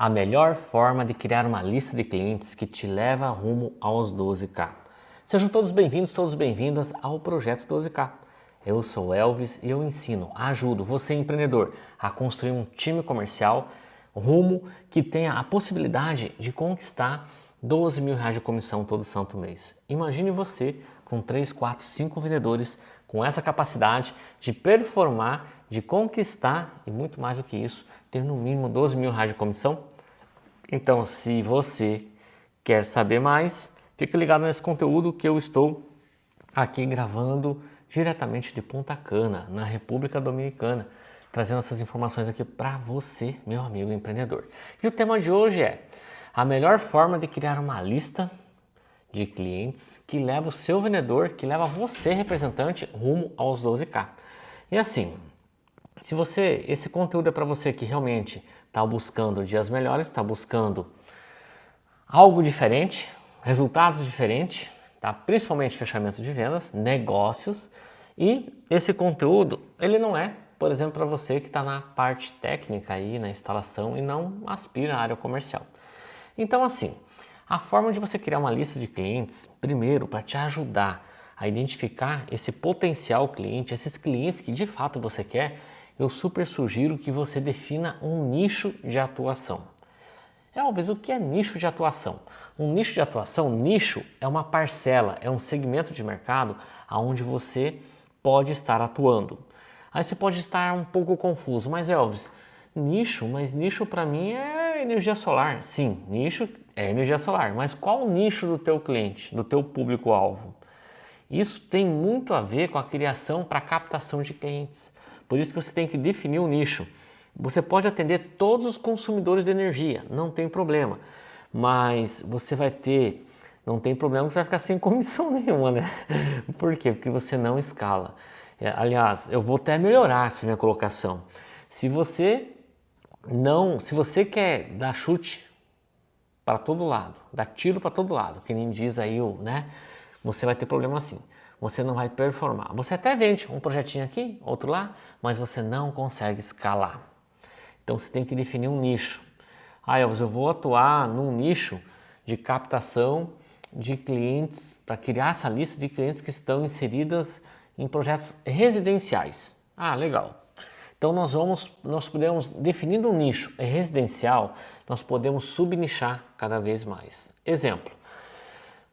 A melhor forma de criar uma lista de clientes que te leva rumo aos 12K. Sejam todos bem-vindos, todas bem-vindas ao Projeto 12K. Eu sou Elvis e eu ensino, ajudo você empreendedor a construir um time comercial rumo que tenha a possibilidade de conquistar 12 mil reais de comissão todo santo mês. Imagine você com 3, 4, 5 vendedores com essa capacidade de performar, de conquistar e muito mais do que isso, ter no mínimo 12 mil reais de comissão. Então, se você quer saber mais, fique ligado nesse conteúdo que eu estou aqui gravando diretamente de Punta Cana, na República Dominicana, trazendo essas informações aqui para você, meu amigo empreendedor. E o tema de hoje é a melhor forma de criar uma lista de clientes que leva o seu vendedor, que leva você, representante, rumo aos 12K. E assim, se esse conteúdo é para você que realmente está buscando dias melhores, está buscando algo diferente, resultados diferentes, tá? Principalmente fechamento de vendas, negócios, e esse conteúdo, ele não é, por exemplo, para você que está na parte técnica aí, na instalação e não aspira à área comercial. Então assim, a forma de você criar uma lista de clientes, primeiro, para te ajudar a identificar esse potencial cliente, esses clientes que de fato você quer, eu super sugiro que você defina um nicho de atuação. Elvis, o que é nicho de atuação? Um nicho de atuação, nicho é uma parcela, é um segmento de mercado onde você pode estar atuando. Aí você pode estar um pouco confuso, mas Elvis, nicho para mim é energia solar. Sim, nicho é energia solar, mas qual o nicho do teu cliente, do teu público-alvo? Isso tem muito a ver com a criação para captação de clientes. Por isso que você tem que definir o nicho. Você pode atender todos os consumidores de energia, não tem problema. Mas você vai ter, não tem problema que você vai ficar sem comissão nenhuma, né? Por quê? Porque você não escala. Aliás, eu vou até melhorar essa minha colocação. Se você quer dar chute para todo lado, dar tiro para todo lado, que nem diz aí né? Você vai ter problema assim. Você não vai performar. Você até vende um projetinho aqui, outro lá, mas você não consegue escalar. Então você tem que definir um nicho. Ah, Elvis, eu vou atuar num nicho de captação de clientes, para criar essa lista de clientes que estão inseridas em projetos residenciais. Ah, legal. Então nós podemos, definindo um nicho residencial, nós podemos subnichar cada vez mais. Exemplo,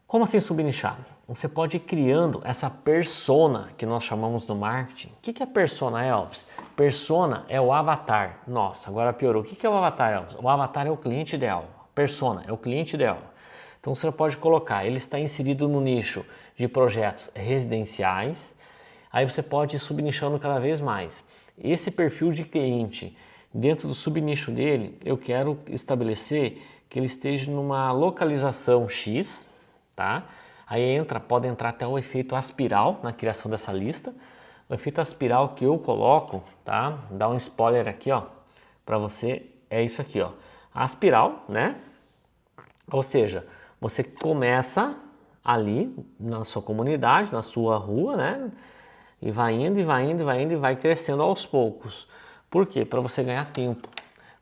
como assim subnichar? Você pode ir criando essa persona que nós chamamos no marketing. O que é persona, Elvis? Persona é o avatar. Nossa, agora piorou. O que é o avatar, Elvis? O avatar é o cliente ideal. Persona é o cliente ideal. Então você pode colocar, ele está inserido no nicho de projetos residenciais. Aí você pode ir subnichando cada vez mais. Esse perfil de cliente, dentro do subnicho dele, eu quero estabelecer que ele esteja numa localização X, tá? Aí pode entrar até o efeito aspiral na criação dessa lista. O efeito aspiral que eu coloco, tá? Dá um spoiler aqui, ó, para você, é isso aqui, ó. A aspiral, né? Ou seja, você começa ali na sua comunidade, na sua rua, né? E vai indo, e vai indo, e vai indo, e vai crescendo aos poucos. Por quê? Para você ganhar tempo,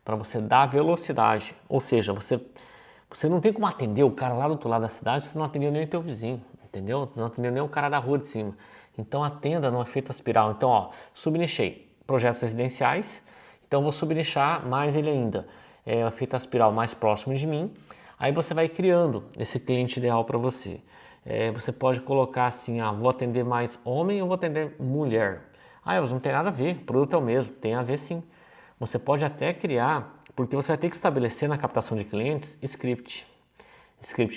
para você dar velocidade. Ou seja, você não tem como atender o cara lá do outro lado da cidade, você não atendeu nem o teu vizinho, entendeu? Você não atendeu nem o cara da rua de cima. Então atenda no efeito espiral. Então, ó, subnichei projetos residenciais, então vou subnichar mais ele ainda. É o efeito espiral mais próximo de mim. Aí você vai criando esse cliente ideal para você. Você pode colocar assim, vou atender mais homem ou vou atender mulher? Ah, não tem nada a ver, o produto é o mesmo, tem a ver sim. Você pode até criar, porque você vai ter que estabelecer na captação de clientes script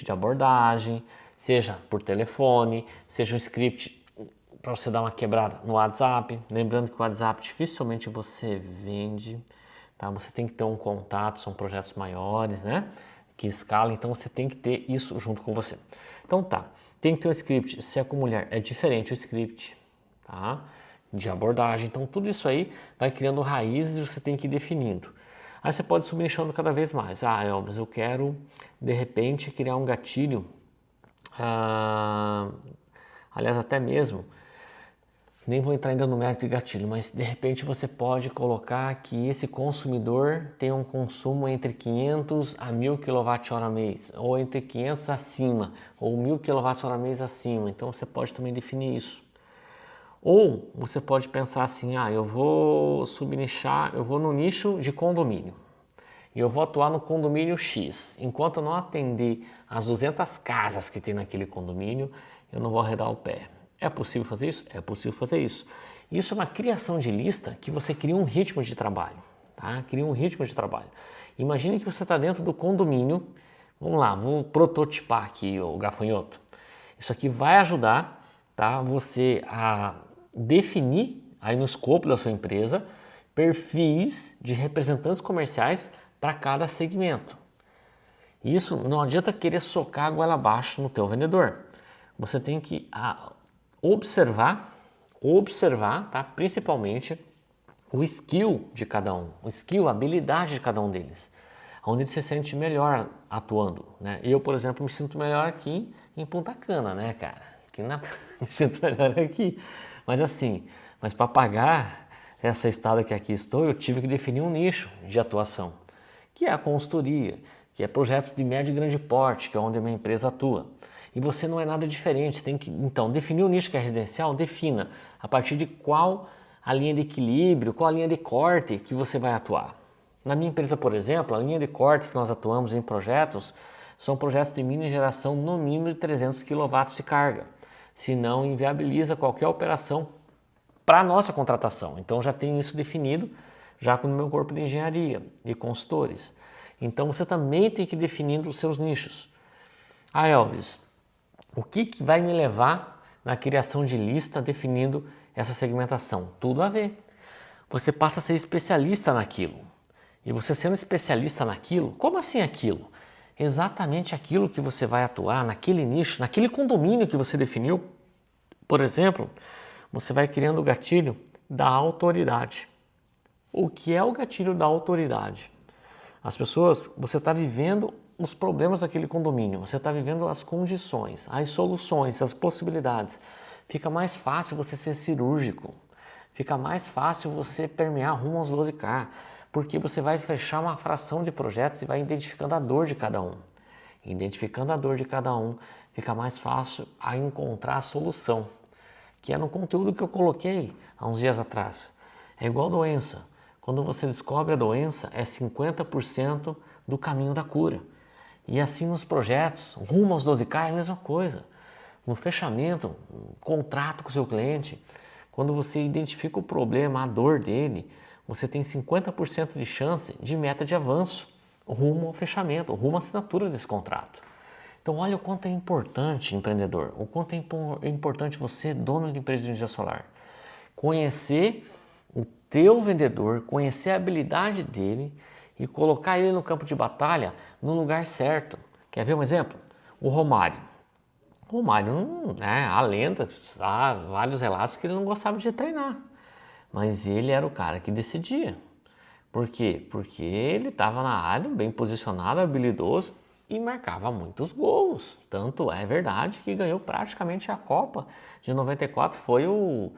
de abordagem, seja por telefone, seja um script para você dar uma quebrada no WhatsApp. Lembrando que o WhatsApp dificilmente você vende, tá? Você tem que ter um contato, são projetos maiores, né? Que escalam, então você tem que ter isso junto com você. Então tá, tem que ter um script, se é com mulher é diferente o script, tá? De abordagem, então tudo isso aí vai criando raízes e você tem que ir definindo. Aí você pode subnichando cada vez mais. Ah, Elvis, eu quero de repente criar um gatilho, aliás até mesmo nem vou entrar ainda no mérito de gatilho, mas de repente você pode colocar que esse consumidor tem um consumo entre 500 a 1000 kWh mês, ou entre 500 acima, ou 1000 kWh mês acima. Então você pode também definir isso. Ou você pode pensar assim, eu vou subnichar, eu vou no nicho de condomínio. E eu vou atuar no condomínio X. Enquanto eu não atender as 200 casas que tem naquele condomínio, eu não vou arredar o pé. É possível fazer isso? É possível fazer isso. Isso é uma criação de lista que você cria um ritmo de trabalho, tá? Cria um ritmo de trabalho. Imagine que você está dentro do condomínio. Vamos lá, vou prototipar aqui o gafanhoto. Isso aqui vai ajudar, tá, você a definir aí no escopo da sua empresa perfis de representantes comerciais para cada segmento. Isso não adianta querer socar a goela abaixo no teu vendedor. Você tem que observar, tá? Principalmente o skill de cada um, a habilidade de cada um deles, onde ele se sente melhor atuando, né? Eu, por exemplo, me sinto melhor aqui em Punta Cana, né, cara? Me sinto melhor aqui. Mas para pagar essa estada que aqui estou, eu tive que definir um nicho de atuação, que é a consultoria, que é projetos de médio e grande porte, que é onde a minha empresa atua. E você não é nada diferente, tem que, então, definir o nicho que é residencial, defina a partir de qual a linha de equilíbrio, qual a linha de corte que você vai atuar. Na minha empresa, por exemplo, a linha de corte que nós atuamos em projetos são projetos de mini geração no mínimo de 300 kW de carga, senão inviabiliza qualquer operação para a nossa contratação. Então já tenho isso definido já com o meu corpo de engenharia e consultores. Então você também tem que definir os seus nichos. Elvis, o que vai me levar na criação de lista definindo essa segmentação? Tudo a ver. Você passa a ser especialista naquilo. E você sendo especialista naquilo, como assim aquilo? Exatamente aquilo que você vai atuar naquele nicho, naquele condomínio que você definiu. Por exemplo, você vai criando o gatilho da autoridade. O que é o gatilho da autoridade? As pessoas, você está vivendo os problemas daquele condomínio, você está vivendo as condições, as soluções, as possibilidades. Fica mais fácil você ser cirúrgico, fica mais fácil você permear rumo aos 12K, porque você vai fechar uma fração de projetos e vai identificando a dor de cada um. Identificando a dor de cada um, fica mais fácil a encontrar a solução, que é no conteúdo que eu coloquei há uns dias atrás. É igual doença. Quando você descobre a doença, é 50% do caminho da cura. E assim nos projetos, rumo aos 12K é a mesma coisa. No fechamento, contrato com o seu cliente, quando você identifica o problema, a dor dele, você tem 50% de chance de meta de avanço, rumo ao fechamento, rumo à assinatura desse contrato. Então olha o quanto é importante, empreendedor, o quanto é importante você, dono de empresa de energia solar, conhecer o teu vendedor, conhecer a habilidade dele e colocar ele no campo de batalha no lugar certo. Quer ver um exemplo? O Romário. O Romário, a lenda, há vários relatos que ele não gostava de treinar, mas ele era o cara que decidia. Por quê? Porque ele estava na área, bem posicionado, habilidoso e marcava muitos gols. Tanto é verdade que ganhou praticamente a Copa de 94, foi o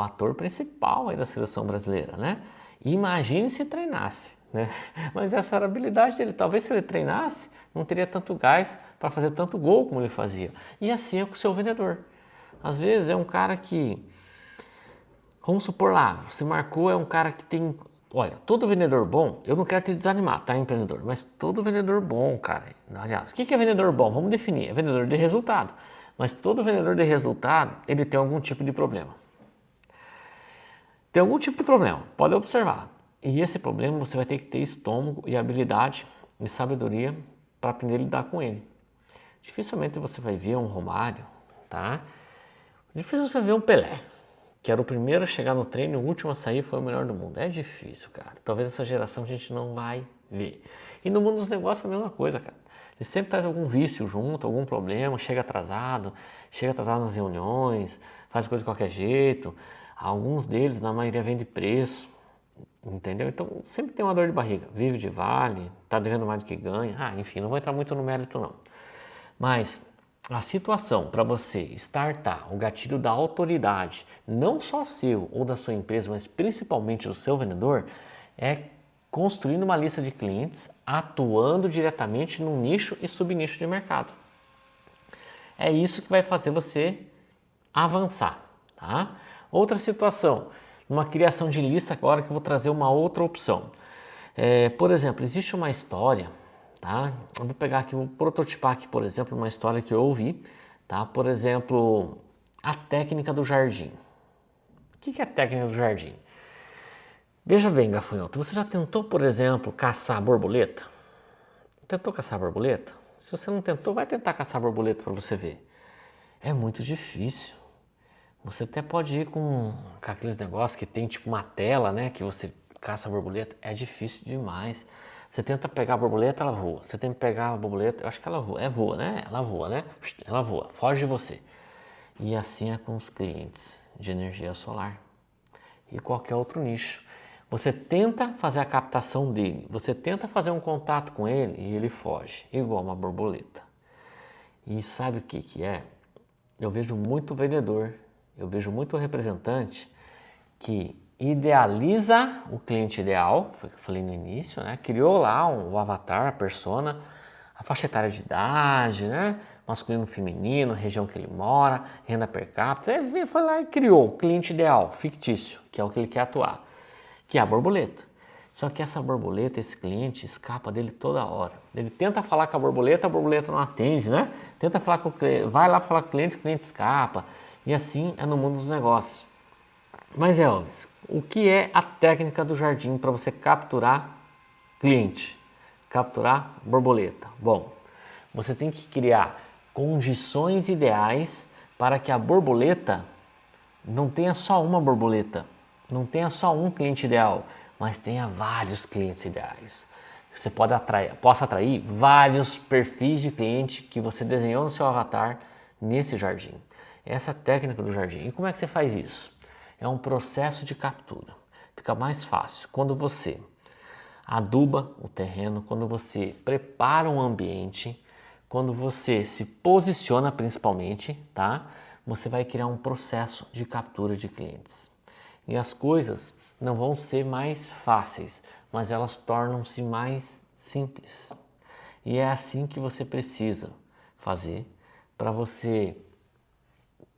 ator principal aí da seleção brasileira, né? Imagine se treinasse, né? Mas essa era a habilidade dele. Talvez se ele treinasse, não teria tanto gás para fazer tanto gol como ele fazia. E assim é com o seu vendedor. Às vezes é um cara que, vamos supor lá, você marcou, é um cara que tem... Olha, todo vendedor bom, eu não quero te desanimar, tá, empreendedor? Mas todo vendedor bom, cara, aliás, o que é vendedor bom? Vamos definir, é vendedor de resultado. Mas todo vendedor de resultado, ele tem algum tipo de problema. Tem algum tipo de problema, pode observar. E esse problema você vai ter que ter estômago e habilidade e sabedoria para aprender a lidar com ele. Dificilmente você vai ver um Romário, tá? Difícil você ver um Pelé, que era o primeiro a chegar no treino e o último a sair, foi o melhor do mundo. É difícil, cara. Talvez essa geração a gente não vai ver. E no mundo dos negócios é a mesma coisa, cara. Ele sempre traz algum vício junto, algum problema, chega atrasado nas reuniões, faz coisa de qualquer jeito. Alguns deles, na maioria, vem de preço, entendeu? Então sempre tem uma dor de barriga. Vive de vale, tá devendo mais do que ganha. Enfim, não vou entrar muito no mérito não. Mas A situação para você startar o gatilho da autoridade, não só seu ou da sua empresa, mas principalmente do seu vendedor, é construindo uma lista de clientes, atuando diretamente num nicho e subnicho de mercado. É isso que vai fazer você avançar, tá? Outra situação, uma criação de lista agora que eu vou trazer uma outra opção. Por exemplo, existe uma história, tá? Eu vou pegar aqui, vou prototipar aqui, por exemplo, uma história que eu ouvi, tá? Por exemplo, a técnica do jardim. O que é a técnica do jardim? Veja bem, gafanhoto, você já tentou, por exemplo, caçar borboleta? Tentou caçar borboleta? Se você não tentou, vai tentar caçar borboleta para você ver. É muito difícil. Você até pode ir com aqueles negócios que tem tipo uma tela, né? Que você caça a borboleta. É difícil demais. Você tenta pegar a borboleta, ela voa. Você tenta pegar a borboleta, eu acho que ela voa. Voa, né? Ela voa, né? Ela voa, foge de você. E assim é com os clientes de energia solar e qualquer outro nicho. Você tenta fazer a captação dele, você tenta fazer um contato com ele e ele foge, igual uma borboleta. E sabe o que é? Eu vejo muito vendedor, eu vejo muito representante que idealiza o cliente ideal, que foi o que eu falei no início, né? Criou lá o avatar, a persona, a faixa etária de idade, né? Masculino, feminino, região que ele mora, renda per capita. Ele foi lá e criou o cliente ideal, fictício, que é o que ele quer atuar, que é a borboleta. Só que essa borboleta, esse cliente, escapa dele toda hora. Ele tenta falar com a borboleta não atende, né? Tenta falar com o cliente, vai lá falar com o cliente escapa. E assim é no mundo dos negócios. Mas Elvis, o que é a técnica do jardim para você capturar cliente? Capturar borboleta? Bom, você tem que criar condições ideais para que a borboleta não tenha só uma borboleta, não tenha só um cliente ideal, mas tenha vários clientes ideais. Você possa atrair vários perfis de cliente que você desenhou no seu avatar nesse jardim. Essa é a técnica do jardim. E como é que você faz isso? É um processo de captura. Fica mais fácil quando você aduba o terreno, quando você prepara um ambiente, quando você se posiciona principalmente, tá? Você vai criar um processo de captura de clientes. E as coisas não vão ser mais fáceis, mas elas tornam-se mais simples. E é assim que você precisa fazer para você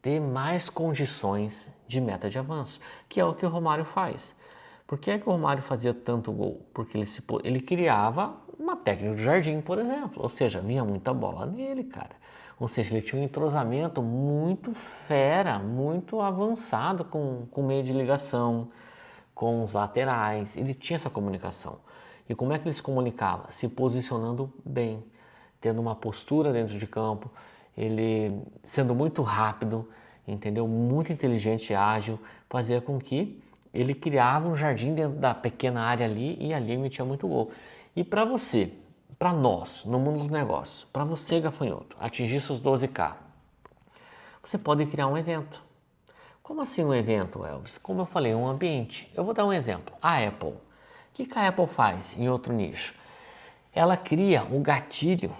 ter mais condições de meta de avanço, que é o que o Romário faz. Por que é que o Romário fazia tanto gol? Porque ele criava uma técnica do jardim, por exemplo, ou seja, vinha muita bola nele, cara. Ou seja, ele tinha um entrosamento muito fera, muito avançado com o meio de ligação, com os laterais, ele tinha essa comunicação. E como é que ele se comunicava? Se posicionando bem, tendo uma postura dentro de campo, ele sendo muito rápido, entendeu? Muito inteligente e ágil, fazia com que ele criava um jardim dentro da pequena área ali e ali emitia muito gol. E para você, para nós, no mundo dos negócios, para você, gafanhoto, atingir seus 12K, você pode criar um evento. Como assim um evento, Elvis? Como eu falei, um ambiente. Eu vou dar um exemplo. A Apple. O que a Apple faz em outro nicho? Ela cria o gatilho,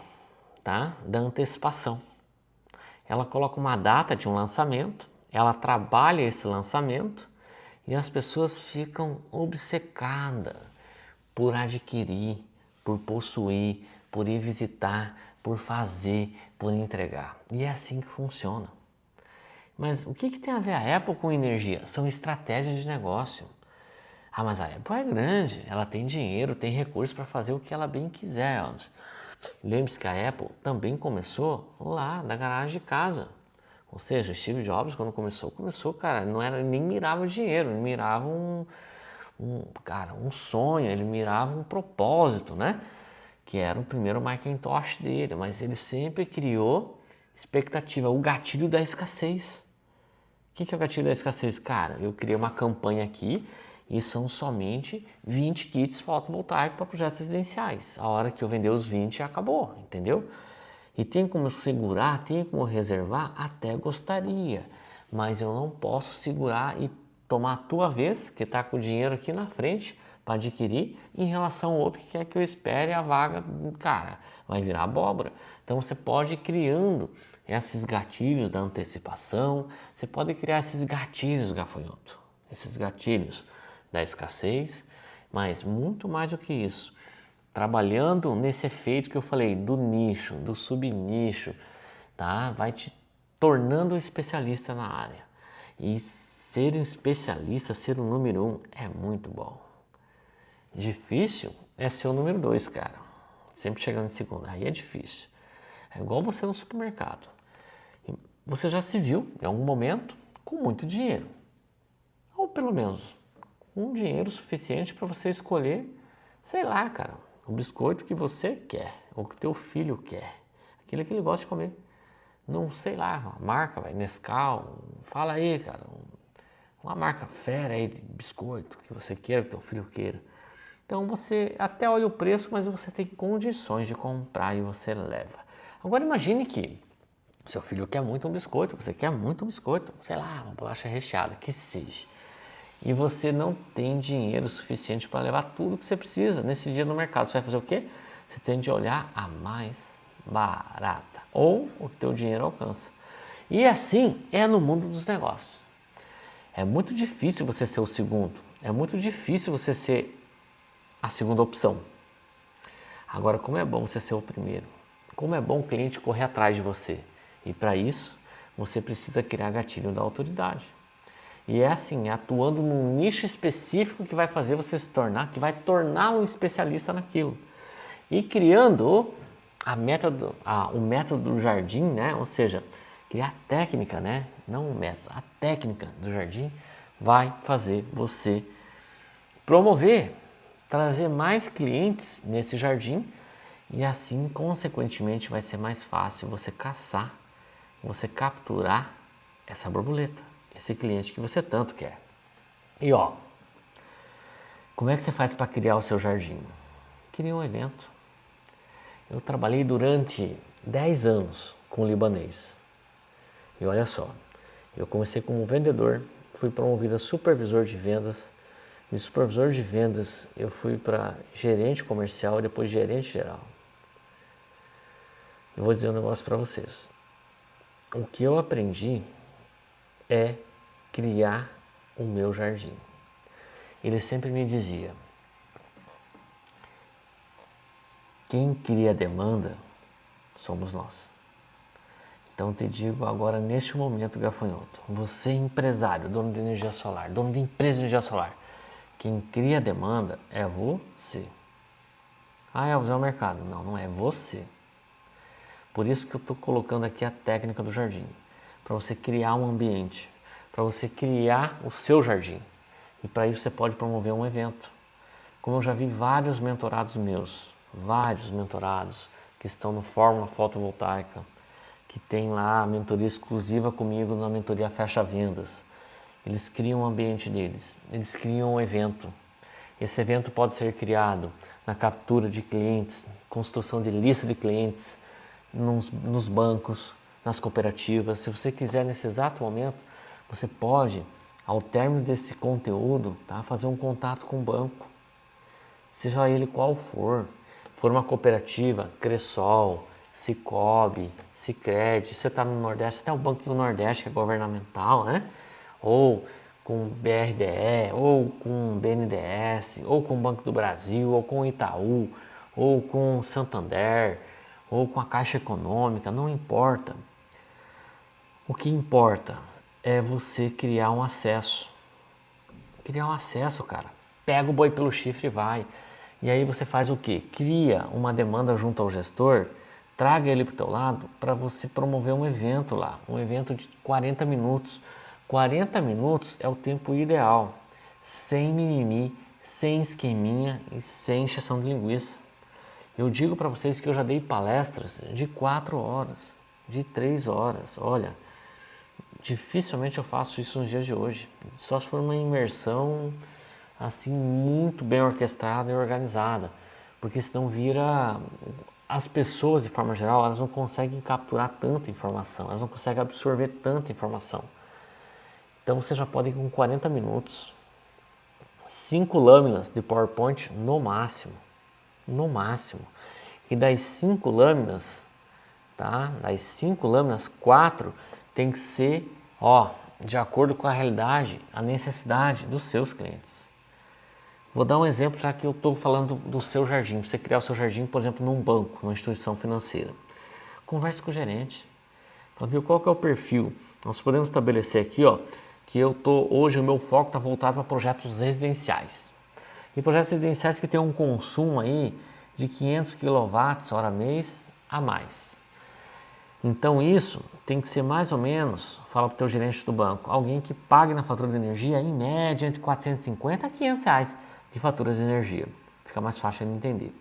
tá, da antecipação. Ela coloca uma data de um lançamento, ela trabalha esse lançamento e as pessoas ficam obcecadas por adquirir, por possuir, por ir visitar, por fazer, por entregar. E é assim que funciona. Mas o que tem a ver a Apple com energia? São estratégias de negócio. Ah, mas a Apple é grande, ela tem dinheiro, tem recursos para fazer o que ela bem quiser. Lembre-se que a Apple também começou lá da garagem de casa. Ou seja, Steve Jobs, quando começou, cara, não era, nem mirava dinheiro, ele mirava um sonho, ele mirava um propósito, né? Que era o primeiro Macintosh dele, mas ele sempre criou expectativa, o gatilho da escassez. O que é o gatilho da escassez? Cara, eu criei uma campanha aqui e são somente 20 kits fotovoltaicos para projetos residenciais. A hora que eu vender os 20 acabou, entendeu? E tem como segurar, tem como reservar? Até gostaria, mas eu não posso segurar e tomar a tua vez, que está com o dinheiro aqui na frente, para adquirir, em relação ao outro que quer que eu espere a vaga, cara, vai virar abóbora. Então você pode ir criando esses gatilhos da antecipação, você pode criar esses gatilhos, gafanhoto, esses gatilhos da escassez, mas muito mais do que isso, trabalhando nesse efeito que eu falei, do nicho, do subnicho, tá? Vai te tornando um especialista na área. E ser um especialista, ser o número 1 é muito bom. Difícil é ser o número 2, cara. Sempre chegando em segundo, aí é difícil. É igual você no supermercado. Você já se viu, em algum momento, com muito dinheiro. Ou pelo menos, com dinheiro suficiente para você escolher, sei lá, cara, o biscoito que você quer, ou que teu filho quer. Aquilo que ele gosta de comer. Não sei lá, uma marca, vai, Nescau, fala aí, cara, uma marca fera aí de biscoito que você queira, que teu filho queira. Então você até olha o preço, mas você tem condições de comprar e você leva. Agora imagine que seu filho quer muito um biscoito, você quer muito um biscoito, sei lá, uma bolacha recheada, que seja. E você não tem dinheiro suficiente para levar tudo que você precisa nesse dia no mercado. Você vai fazer o quê? Você tem de olhar a mais barata ou o que teu dinheiro alcança. E assim é no mundo dos negócios. É muito difícil você ser o segundo, é muito difícil você ser a segunda opção. Agora, como é bom você ser o primeiro, como é bom o cliente correr atrás de você. E para isso, você precisa criar gatilho da autoridade. E é assim, atuando num nicho específico que vai fazer você se tornar, que vai torná-lo um especialista naquilo. E criando o método do jardim, né? Ou seja, criar técnica, né? Não o método, a técnica do jardim vai fazer você promover, trazer mais clientes nesse jardim e assim, consequentemente, vai ser mais fácil você caçar, você capturar essa borboleta, esse cliente que você tanto quer. E ó, como é que você faz para criar o seu jardim? Cria um evento. Eu trabalhei durante 10 anos com o libanês. E olha só, eu comecei como vendedor, fui promovido a supervisor de vendas. De supervisor de vendas eu fui para gerente comercial e depois gerente geral. Eu vou dizer um negócio para vocês. O que eu aprendi é criar o meu jardim. Ele sempre me dizia: quem cria a demanda somos nós. Então te digo agora neste momento, gafanhoto, você empresário, dono de energia solar, dono de empresa de energia solar, quem cria a demanda é você. Ah, Elvis, é o mercado. Não, não é você. Por isso que eu estou colocando aqui a técnica do jardim, para você criar um ambiente, para você criar o seu jardim. E para isso você pode promover um evento. Como eu já vi vários mentorados meus, vários mentorados que estão no Fórmula Fotovoltaica, que tem lá a mentoria exclusiva comigo na mentoria Fecha Vendas. Eles criam o ambiente deles, eles criam um evento. Esse evento pode ser criado na captura de clientes, construção de lista de clientes, nos bancos, nas cooperativas. Se você quiser nesse exato momento, você pode, ao término desse conteúdo, tá, fazer um contato com o banco, seja ele qual for uma cooperativa, Cressol, Cicobi, Sicredi, você está no Nordeste, até o Banco do Nordeste, que é governamental, né? Ou com BRDE, ou com BNDES, ou com o Banco do Brasil, ou com o Itaú, ou com o Santander, ou com a Caixa Econômica, não importa. O que importa é você criar um acesso. Criar um acesso, cara. Pega o boi pelo chifre e vai. E aí você faz o quê? Cria uma demanda junto ao gestor, traga ele para o teu lado para você promover um evento lá, um evento de 40 minutos. 40 minutos é o tempo ideal, sem mimimi, sem esqueminha e sem encheção de linguiça. Eu digo para vocês que eu já dei palestras de 4 horas, de 3 horas. Olha, dificilmente eu faço isso nos dias de hoje, só se for uma imersão assim muito bem orquestrada e organizada, porque senão vira... As pessoas, de forma geral, elas não conseguem capturar tanta informação, elas não conseguem absorver tanta informação. Então você já pode ir com 40 minutos, 5 lâminas de PowerPoint no máximo. No máximo. E das 5 lâminas, tá? Das 5 lâminas, 4 tem que ser, de acordo com a realidade, a necessidade dos seus clientes. Vou dar um exemplo, já que eu estou falando do seu jardim. Você criar o seu jardim, por exemplo, num banco, numa instituição financeira. Converse com o gerente. Para ver qual que é o perfil. Nós podemos estabelecer aqui, que hoje o meu foco está voltado para projetos residenciais. E projetos residenciais que tem um consumo aí de 500 kWh mês a mais. Então isso tem que ser mais ou menos, fala para o teu gerente do banco, alguém que pague na fatura de energia em média entre 450 a 500 reais de fatura de energia. Fica mais fácil de entender.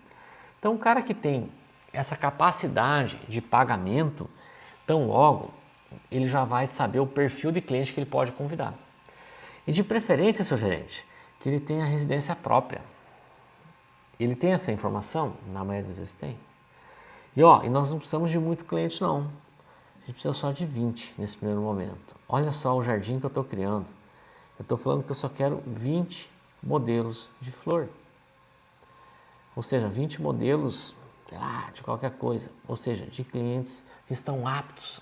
Então o cara que tem essa capacidade de pagamento, tão logo, ele já vai saber o perfil de cliente que ele pode convidar. E de preferência, seu gerente, que ele tenha residência própria. Ele tem essa informação? Na maioria das vezes tem. E nós não precisamos de muito cliente não. A gente precisa só de 20 nesse primeiro momento. Olha só o jardim que eu estou criando. Eu estou falando que eu só quero 20 modelos de flor. Ou seja, 20 modelos, sei lá, de qualquer coisa. Ou seja, de clientes que estão aptos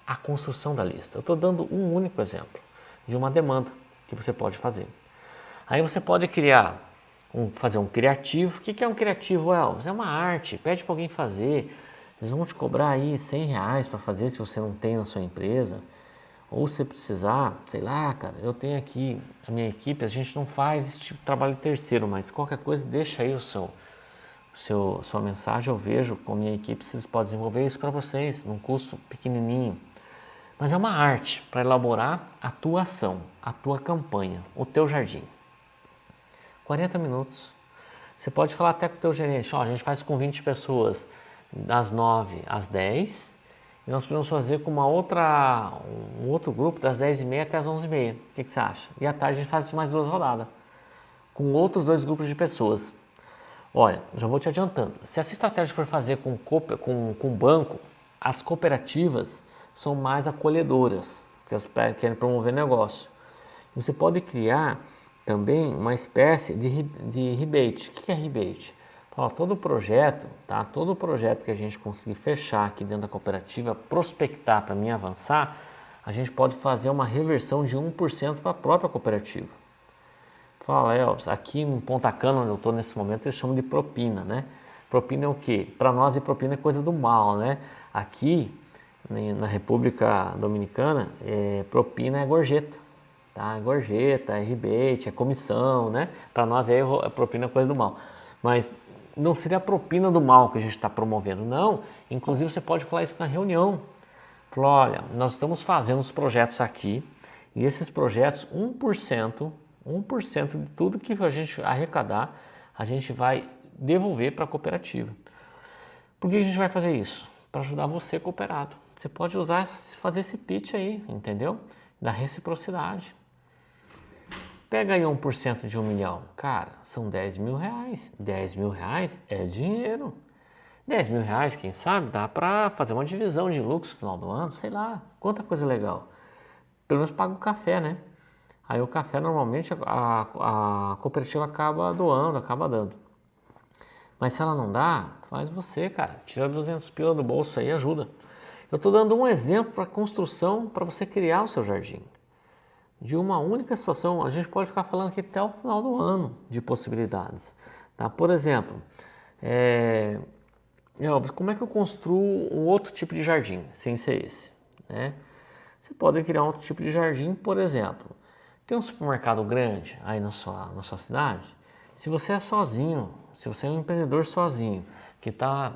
à construção da lista. Eu estou dando um único exemplo de uma demanda que você pode fazer. Aí você pode fazer um criativo. O que é um criativo, Elvis? É uma arte, pede para alguém fazer. Eles vão te cobrar aí R$100 para fazer se você não tem na sua empresa. Ou se precisar, sei lá, cara, eu tenho aqui a minha equipe, a gente não faz esse tipo de trabalho terceiro, mas qualquer coisa deixa aí sua mensagem, eu vejo com a minha equipe se eles podem desenvolver isso para vocês, num custo pequenininho. Mas é uma arte para elaborar a tua ação, a tua campanha, o teu jardim. 40 minutos. Você pode falar até com o teu gerente, a gente faz com 20 pessoas, das 9 às 10, e nós podemos fazer com um outro grupo das 10h30 até as 11h30. O que você acha? E à tarde a gente faz mais 2 rodadas, com outros 2 grupos de pessoas. Olha, já vou te adiantando, se essa estratégia for fazer com banco, as cooperativas são mais acolhedoras, porque elas querem promover negócio. Você pode criar também uma espécie de rebate. O que é rebate? Todo projeto que a gente conseguir fechar aqui dentro da cooperativa, prospectar para mim avançar, a gente pode fazer uma reversão de 1% para a própria cooperativa. Fala, Elvis, aqui em Ponta Cana, onde eu estou nesse momento, eles chamam de propina, né? Propina é o quê? Para nós, propina é coisa do mal, né? Aqui, na República Dominicana, propina é gorjeta. Tá? Gorjeta, é rebate, é comissão, né? Para nós propina é coisa do mal. Mas não seria a propina do mal que a gente está promovendo, não. Inclusive você pode falar isso na reunião. Falar, olha, nós estamos fazendo os projetos aqui e esses projetos, 1% de tudo que a gente arrecadar, a gente vai devolver para a cooperativa. Por que a gente vai fazer isso? Para ajudar você, cooperado. Você pode fazer esse pitch aí, entendeu? Da reciprocidade. Pega aí 1% de 1 milhão. Cara, são 10 mil reais. 10 mil reais é dinheiro. 10 mil reais, quem sabe, dá para fazer uma divisão de lucros no final do ano, sei lá, quanta coisa legal. Pelo menos paga o café, né? Aí o café normalmente a cooperativa acaba doando, acaba dando. Mas se ela não dá, faz você, cara. Tira 200 pila do bolso aí e ajuda. Eu estou dando um exemplo para construção, para você criar o seu jardim. De uma única situação, a gente pode ficar falando aqui até o final do ano de possibilidades. Tá? Por exemplo, como é que eu construo um outro tipo de jardim, sem ser esse? Né? Você pode criar um outro tipo de jardim, por exemplo, tem um supermercado grande aí na sua cidade. Se você é sozinho, se você é um empreendedor sozinho, que está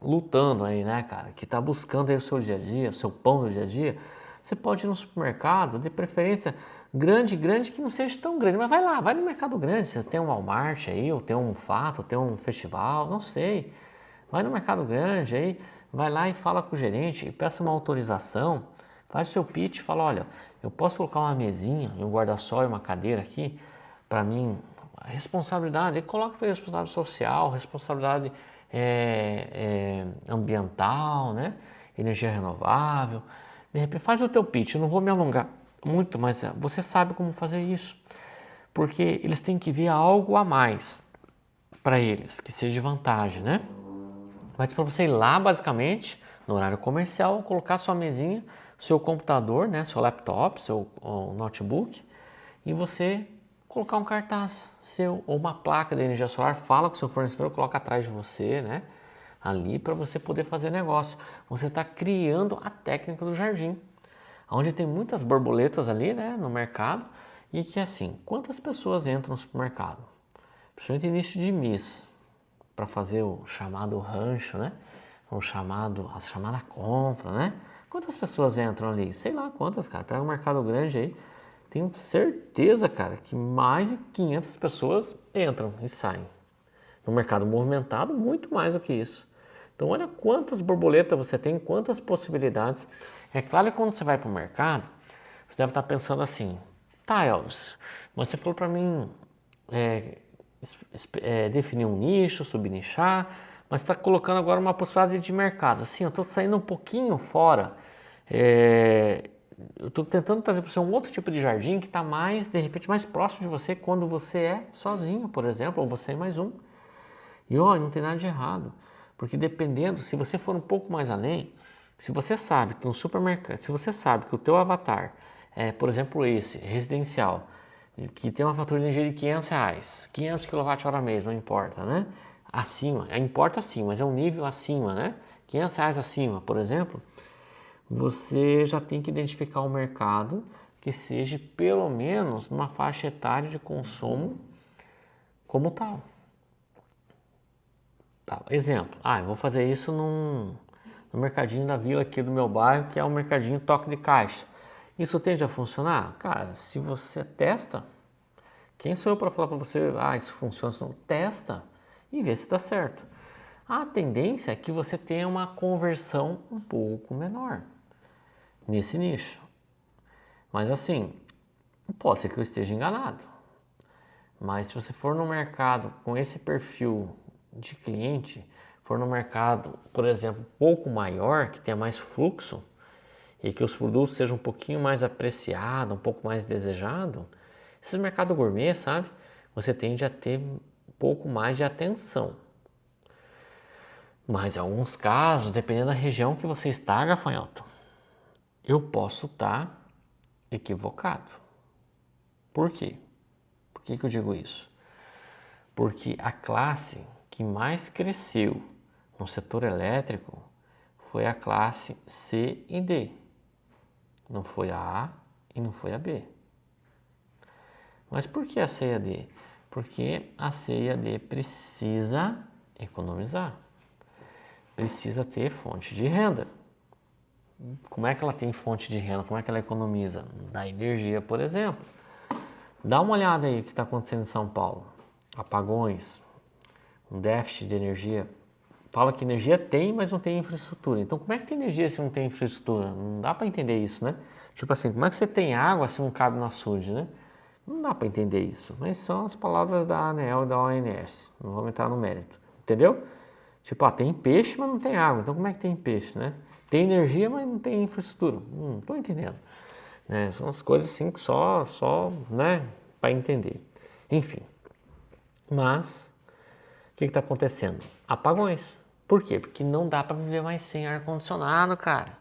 lutando aí, né, cara, que está buscando aí o seu dia a dia, o seu pão do dia a dia, você pode ir no supermercado, de preferência grande, que não seja tão grande, mas vai lá, vai no mercado grande, você tem um Walmart aí, ou tem um Fato, ou tem um festival, não sei. Vai no mercado grande aí, vai lá e fala com o gerente, e peça uma autorização, faz o seu pitch, fala, olha, eu posso colocar uma mesinha, um guarda-sol e uma cadeira aqui, para mim, a responsabilidade, coloca para responsabilidade social, responsabilidade ambiental, né? Energia renovável. De repente, faz o teu pitch, eu não vou me alongar muito, mas você sabe como fazer isso. Porque eles têm que ver algo a mais para eles, que seja de vantagem, né? Mas para você ir lá, basicamente, no horário comercial, colocar sua mesinha, seu computador, né, seu laptop, seu notebook, e você colocar um cartaz seu ou uma placa de energia solar, fala com o seu fornecedor, coloca atrás de você, né, ali para você poder fazer negócio. Você está criando a técnica do jardim, onde tem muitas borboletas ali, né, no mercado, e que assim, quantas pessoas entram no supermercado? Principalmente início de mês, para fazer o chamado rancho, né? A chamada compra, né? Quantas pessoas entram ali? Sei lá quantas, cara. Pega um mercado grande aí, tenho certeza, cara, que mais de 500 pessoas entram e saem. No mercado movimentado, muito mais do que isso. Então, olha quantas borboletas você tem, quantas possibilidades. É claro que quando você vai para o mercado, você deve estar pensando assim, tá, Elvis, mas você falou para mim definir um nicho, subnichar, mas está colocando agora uma possibilidade de mercado. Assim, eu estou saindo um pouquinho fora, eu estou tentando trazer para você um outro tipo de jardim que está mais, de repente, mais próximo de você quando você é sozinho, por exemplo, ou você é mais um. E olha, não tem nada de errado, porque dependendo, se você for um pouco mais além, se você sabe que um supermercado, se você sabe que o teu avatar é, por exemplo, esse, residencial, que tem uma fatura de energia de R$500, 500 kWh mês, não importa, né? Acima, importa sim, mas é um nível acima, né? R$500 acima, por exemplo, você já tem que identificar um mercado que seja pelo menos numa faixa etária de consumo como tal. Tá, exemplo, eu vou fazer isso no mercadinho da vila aqui do meu bairro, que é o mercadinho toque de caixa. Isso tende a funcionar? Cara, se você testa, quem sou eu para falar para você, isso funciona? Não, testa e vê se dá certo. A tendência é que você tenha uma conversão um pouco menor nesse nicho. Mas assim, pode ser que eu esteja enganado. Mas se você for no mercado com esse perfil de cliente, for no mercado, por exemplo, um pouco maior, que tenha mais fluxo, e que os produtos sejam um pouquinho mais apreciados, um pouco mais desejados, esse mercado gourmet, sabe? Você tende a ter um pouco mais de atenção. Mas em alguns casos, dependendo da região que você está, gafanhoto, eu posso estar equivocado. Por quê? Por que eu digo isso? Porque a classe que mais cresceu no setor elétrico foi a classe C e D. Não foi a A e não foi a B. Mas por que a C e a D? Porque a C e a D precisa economizar. Precisa ter fonte de renda. Como é que ela tem fonte de renda? Como é que ela economiza? Da energia, por exemplo. Dá uma olhada aí o que está acontecendo em São Paulo. Apagões, um déficit de energia. Fala que energia tem, mas não tem infraestrutura. Então, como é que tem energia se não tem infraestrutura? Não dá para entender isso, né? Tipo assim, como é que você tem água se não cabe no açude, né? Não dá para entender isso. Mas são as palavras da ANEEL e da ONS. Não vamos entrar no mérito. Entendeu? Tipo, tem peixe, mas não tem água. Então, como é que tem peixe, né? Tem energia, mas não tem infraestrutura. Não estou entendendo. Né? São as coisas assim que só né, para entender. Enfim. Mas, o que está acontecendo? Apagões. Por quê? Porque não dá para viver mais sem ar-condicionado, cara.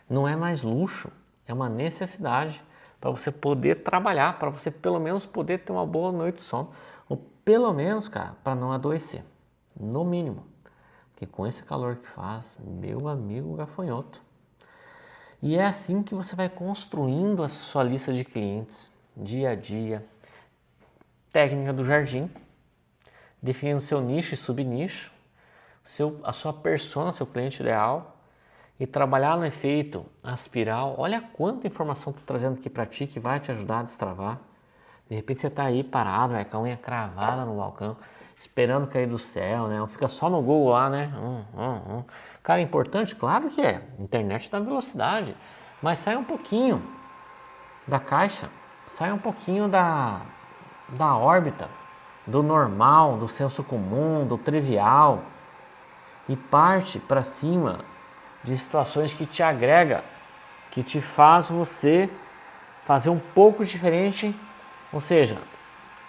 Não é mais luxo, é uma necessidade para você poder trabalhar, para você pelo menos poder ter uma boa noite de sono. Ou pelo menos, cara, para não adoecer. No mínimo. Porque com esse calor que faz, meu amigo gafanhoto. E é assim que você vai construindo essa sua lista de clientes, dia a dia. Técnica do jardim. Definindo seu nicho e subnicho. A sua persona, seu cliente ideal, e trabalhar no efeito aspiral. Olha quanta informação estou trazendo aqui para ti que vai te ajudar a destravar. De repente você está aí parado, com a unha cravada no balcão, esperando cair do céu, né? Ou fica só no Google lá, né? Cara, é importante? Claro que é. Internet dá velocidade. Mas sai um pouquinho da caixa, sai um pouquinho da órbita, do normal, do senso comum, do trivial. E parte para cima de situações que te agrega, que te faz você fazer um pouco diferente, ou seja,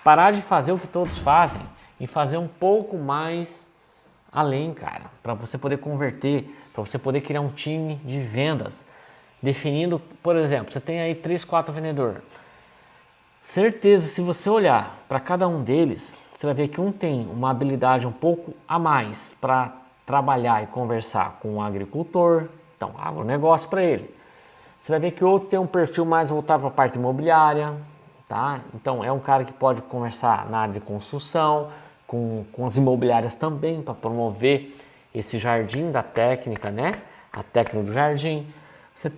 Parar de fazer o que todos fazem e fazer um pouco mais além, cara, para você poder converter, para você poder criar um time de vendas, definindo, por exemplo, você tem aí 3, 4 vendedores. Certeza, se você olhar para cada um deles, você vai ver que um tem uma habilidade um pouco a mais para trabalhar e conversar com o agricultor, então agronegócio para ele. Você vai ver que o outro tem um perfil mais voltado para a parte imobiliária, tá? Então é um cara que pode conversar na área de construção, com as imobiliárias também, para promover esse jardim da técnica, né? A técnica do jardim. Você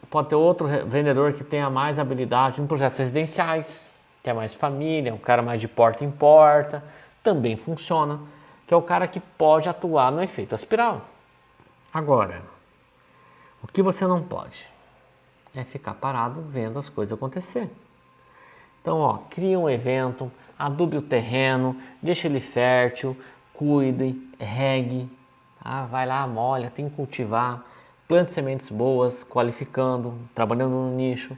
pode ter outro vendedor que tenha mais habilidade em projetos residenciais, que é mais família, um cara mais de porta em porta, também funciona, que é o cara que pode atuar no efeito espiral. Agora, o que você não pode é ficar parado vendo as coisas acontecer. Então, ó, cria um evento, adube o terreno, deixa ele fértil, cuide, regue, tá? Vai lá, molha, tem que cultivar, plante sementes boas, qualificando, trabalhando no nicho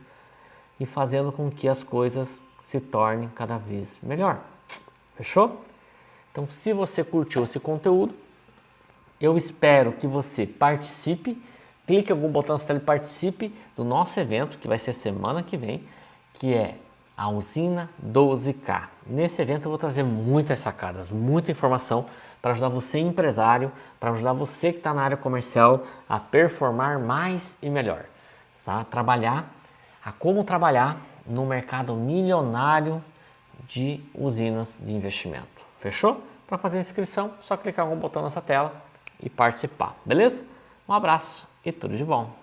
e fazendo com que as coisas se tornem cada vez melhor. Fechou? Então, se você curtiu esse conteúdo, eu espero que você participe, clique em algum botão na tela e participe do nosso evento, que vai ser semana que vem, que é a Usina 12K. Nesse evento eu vou trazer muitas sacadas, muita informação para ajudar você empresário, para ajudar você que está na área comercial a performar mais e melhor, tá? Como trabalhar no mercado milionário de usinas de investimento. Fechou? Para fazer a inscrição, só clicar em algum botão nessa tela e participar, beleza? Um abraço e tudo de bom!